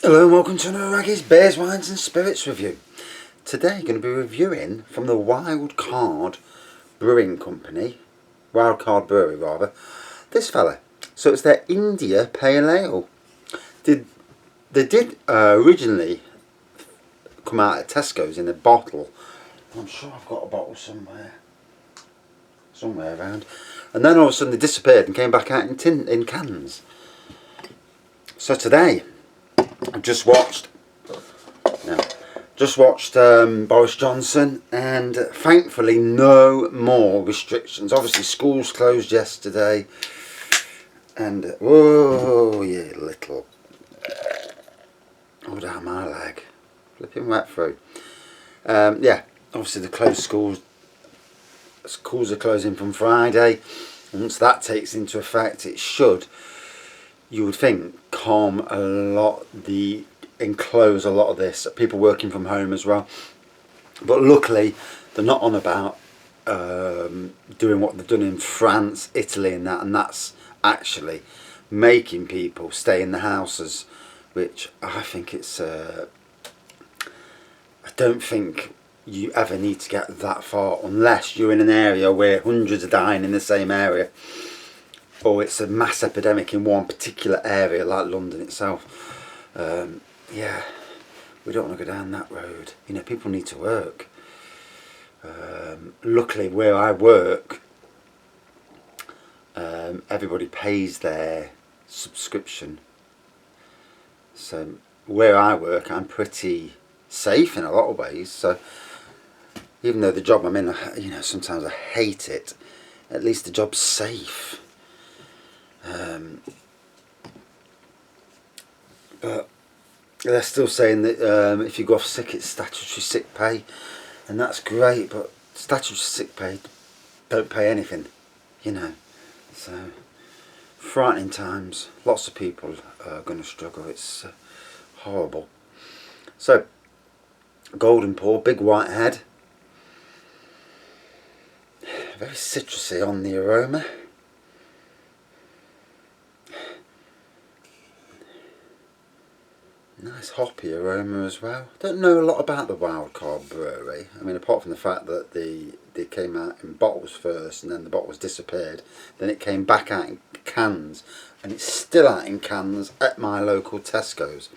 Hello and welcome to another Raggy's Beers, Wines and Spirits review. Today I'm going to be reviewing from the Wild Card Brewing Company, Wild Card Brewery rather, this fella. So it's their India Pale Ale. They did originally come out at Tesco's in a bottle. I'm sure I've got a bottle somewhere around. And then all of a sudden they disappeared and came back out in cans. So today I've just watched Boris Johnson, and thankfully no more restrictions. Obviously schools closed yesterday, and whoa, you little, oh down my leg, flipping wet through. Yeah, obviously the closed schools are closing from Friday. Once that takes into effect, it should, you would think, enclose a lot of this, people working from home as well. But luckily they're not on about doing what they've done in France, Italy and that's actually making people stay in the houses, which I think it's I don't think you ever need to get that far unless you're in an area where hundreds are dying in the same area, or it's a mass epidemic in one particular area like London itself. Yeah, we don't want to go down that road. You know, people need to work. Luckily where I work, everybody pays their subscription. So where I work, I'm pretty safe in a lot of ways. So even though the job I'm in, you know, sometimes I hate it, at least the job's safe. But they're still saying that if you go off sick, it's statutory sick pay, and that's great, but statutory sick pay don't pay anything, you know. So frightening times. Lots of people are going to struggle. It's horrible. So golden pour, big white head, very citrusy on the aroma. Nice hoppy aroma as well. Don't know a lot about the Wild Card Brewery. I mean, apart from the fact that they came out in bottles first, and then the bottles disappeared. Then it came back out in cans, and it's still out in cans at my local Tesco's.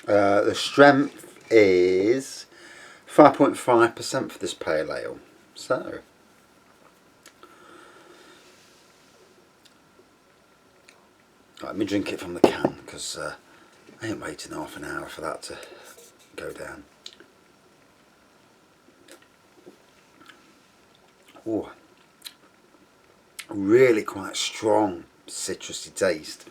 The strength is 5.5% for this pale ale. So right, let me drink it from the can, because I ain't waiting half an hour for that to go down. Oh, really quite strong citrusy taste.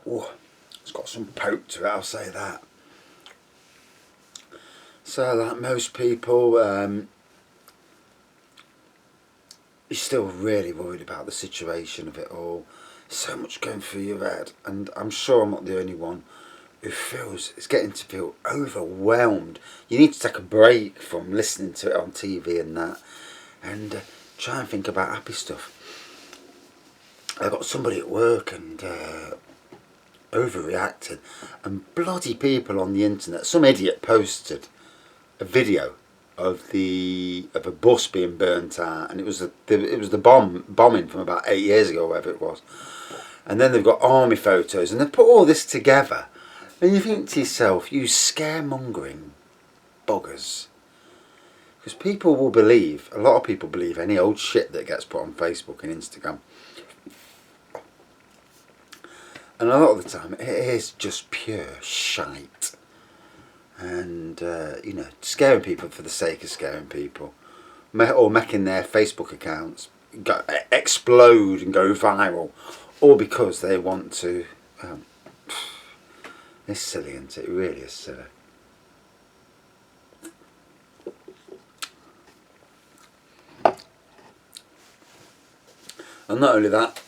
Oh, it's got some poke to it, I'll say that. So like most people, you're still really worried about the situation of it all. So much going through your head, and I'm sure I'm not the only one who feels it's getting to feel overwhelmed. You need to take a break from listening to it on TV and that, and try and think about happy stuff. I got somebody at work and overreacted, and bloody people on the internet. Some idiot posted a video of a bus being burnt out, and it was the bombing from about 8 years ago, or whatever it was. And then they've got army photos, and they put all this together, and you think to yourself, you scaremongering buggers, because people will believe, a lot of people believe any old shit that gets put on Facebook and Instagram, and a lot of the time it is just pure shite. And you know, scaring people for the sake of scaring people, or making their Facebook accounts explode and go viral, all because they want to. It's silly, isn't it? It really is silly. And not only that,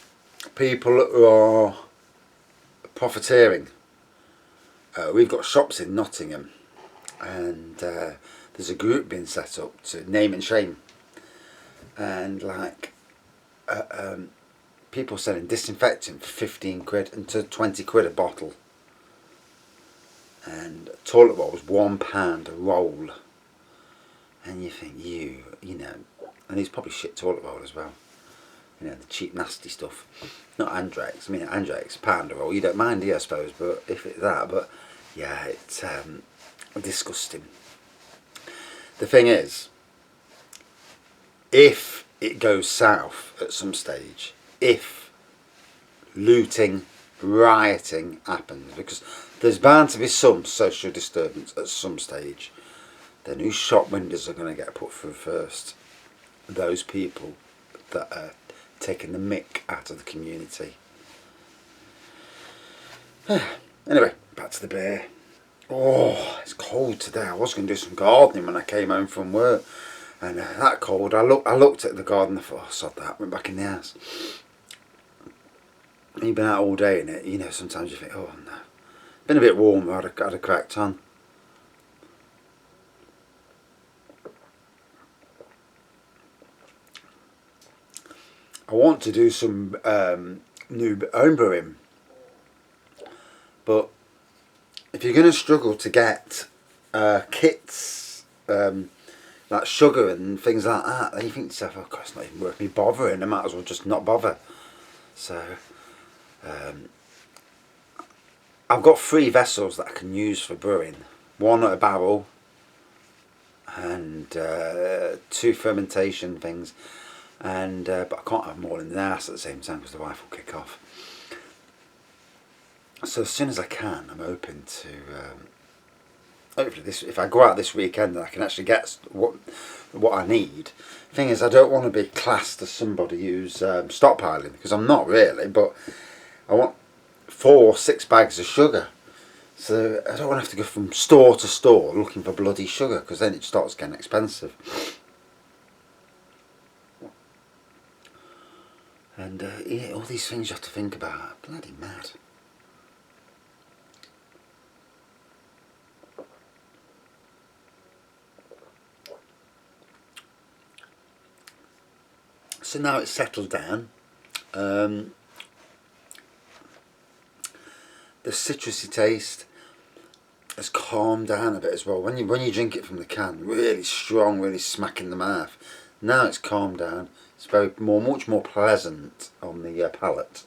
people who are profiteering. We've got shops in Nottingham, and there's a group being set up to name and shame, and like people selling disinfectant for 15 quid and to 20 quid a bottle. And toilet roll was £1 a roll. And you think, you know, and he's probably shit toilet roll as well. You know, the cheap, nasty stuff. Not Andrex. I mean, Andrex, £1 a roll. You don't mind, do you, I suppose, but if it's that, but yeah, it's disgusting. The thing is, if it goes south at some stage, if looting, rioting happens, because there's bound to be some social disturbance at some stage, then whose shop windows are going to get put through first? Those people that are taking the mick out of the community. Anyway, back to the beer. Oh, it's cold today. I was going to do some gardening when I came home from work, and that cold, I looked at the garden and thought, oh, sod that, went back in the house. And you've been out all day in it, you know, sometimes you think, oh no. Been a bit warmer, I'd have cracked on. I want to do some new home brewing, but if you're going to struggle to get kits, like sugar and things like that, then you think to yourself, oh God, it's not even worth me bothering, I might as well just not bother. So I've got 3 vessels that I can use for brewing. 1 at a barrel and 2 fermentation things. And but I can't have them all in the house at the same time because the wife will kick off. So as soon as I can, I'm open to hopefully this. If I go out this weekend, then I can actually get what I need. The thing is, I don't want to be classed as somebody who's stockpiling, because I'm not really. But I want 4 or 6 bags of sugar, so I don't want to have to go from store to store looking for bloody sugar, because then it starts getting expensive. And yeah, all these things you have to think about. Bloody mad. So now it's settled down. The citrusy taste has calmed down a bit as well. When you drink it from the can, really strong, really smack in the mouth. Now it's calmed down. It's much more pleasant on the palate.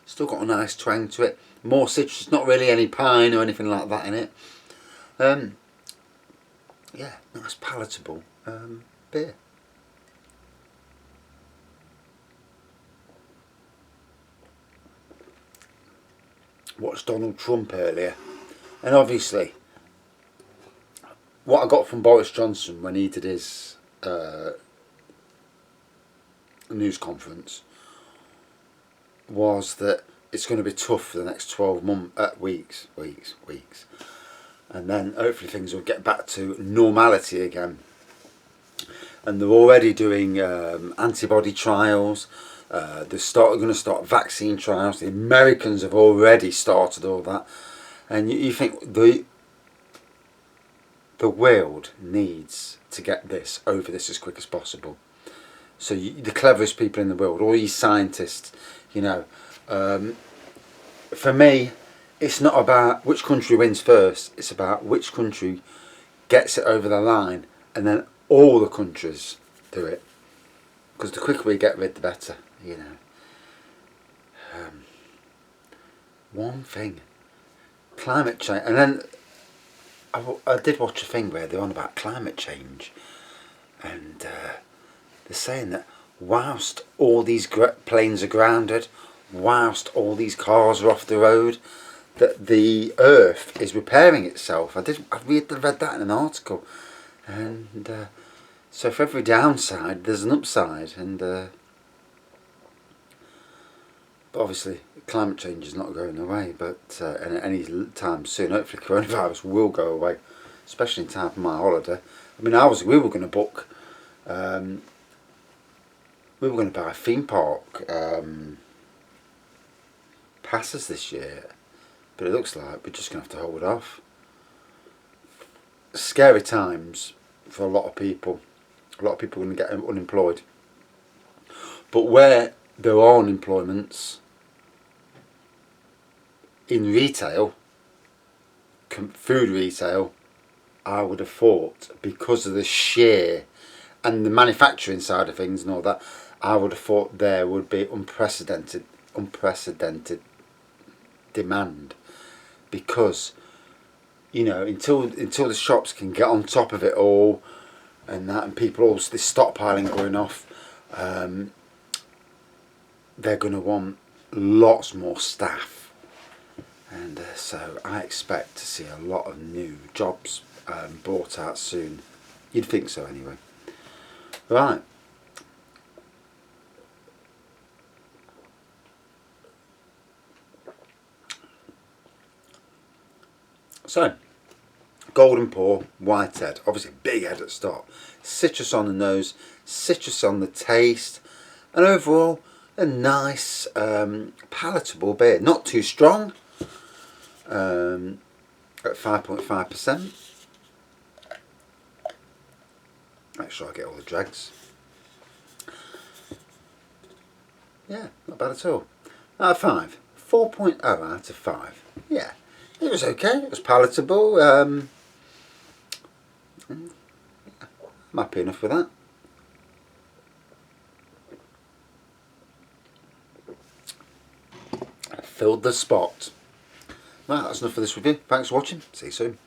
Still got a nice twang to it. More citrus, not really any pine or anything like that in it. Yeah, nice palatable beer. Watched Donald Trump earlier, and obviously what I got from Boris Johnson when he did his news conference was that it's going to be tough for the next 12 weeks, and then hopefully things will get back to normality again. And they're already doing antibody trials. They're going to start vaccine trials. The Americans have already started all that, and you think the world needs to get over this as quick as possible. So the cleverest people in the world, all these scientists, you know, for me, it's not about which country wins first. It's about which country gets it over the line, and then all the countries do it. Because the quicker we get rid, the better, you know. One thing, climate change, and then I did watch a thing where they're on about climate change, and they're saying that whilst all these planes are grounded, whilst all these cars are off the road, that the Earth is repairing itself. I read that in an article, and so for every downside, there's an upside, and but obviously climate change is not going away, but any time soon. Hopefully coronavirus will go away, especially in time for my holiday. I mean, we were going to book, we were going to buy a theme park passes this year, but it looks like we're just going to have to hold off. Scary times for a lot of people. A lot of people are going to get unemployed. But where there are unemployments in retail, food retail, I would have thought, because of the sheer and the manufacturing side of things and all that, I would have thought there would be unprecedented demand, because until the shops can get on top of it all and that, and people all this stockpiling going off, they're going to want lots more staff, and so I expect to see a lot of new jobs brought out soon. You'd think so anyway. Right. So, golden pour, white head, obviously big head at the start, citrus on the nose, citrus on the taste, and overall a nice palatable beer. Not too strong, at 5.5%. Make sure I get all the dregs. Yeah, not bad at all. Out of 5. 4.0 out of 5. Yeah, it was okay. It was palatable. I'm happy enough with that. Filled the spot. Right, that's enough for this review. Thanks for watching. See you soon.